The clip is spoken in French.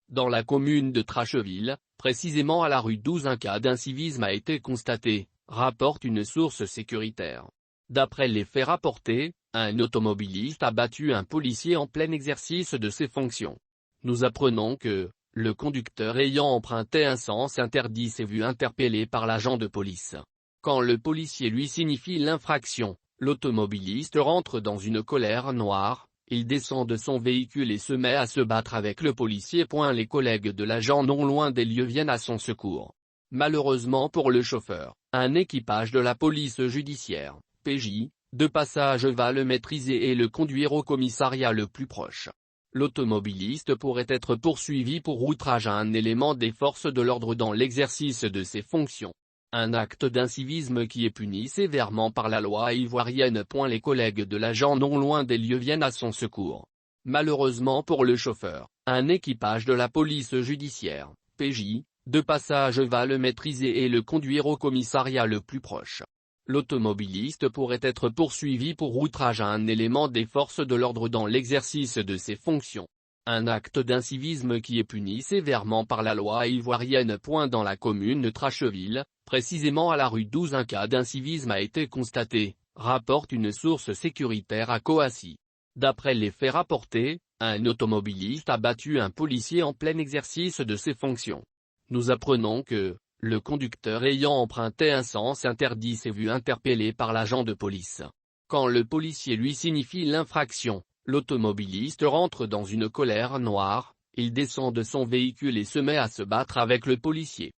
Dans la commune de Tracheville, précisément à la rue 12, un cas d'incivisme a été constaté, rapporte une source sécuritaire. D'après les faits rapportés, un automobiliste a battu un policier en plein exercice de ses fonctions. Nous apprenons que, le conducteur ayant emprunté un sens interdit s'est vu interpellé par l'agent de police. Quand le policier lui signifie l'infraction, l'automobiliste rentre dans une colère noire, il descend de son véhicule et se met à se battre avec le policier. Les collègues de l'agent non loin des lieux viennent à son secours. Malheureusement pour le chauffeur, un équipage de la police judiciaire, PJ, de passage va le maîtriser et le conduire au commissariat le plus proche. L'automobiliste pourrait être poursuivi pour outrage à un élément des forces de l'ordre dans l'exercice de ses fonctions. Un acte d'incivisme qui est puni sévèrement par la loi ivoirienne. Les collègues de l'agent non loin des lieux viennent à son secours. Malheureusement pour le chauffeur, un équipage de la police judiciaire, PJ, de passage va le maîtriser et le conduire au commissariat le plus proche. L'automobiliste pourrait être poursuivi pour outrage à un élément des forces de l'ordre dans l'exercice de ses fonctions. Un acte d'incivisme qui est puni sévèrement par la loi ivoirienne. Dans la commune de Tracheville, précisément à la rue 12, un cas d'incivisme a été constaté, rapporte une source sécuritaire à Coassy. D'après les faits rapportés, un automobiliste a battu un policier en plein exercice de ses fonctions. Nous apprenons que, le conducteur ayant emprunté un sens interdit s'est vu interpellé par l'agent de police. Quand le policier lui signifie l'infraction, l'automobiliste rentre dans une colère noire, il descend de son véhicule et se met à se battre avec le policier.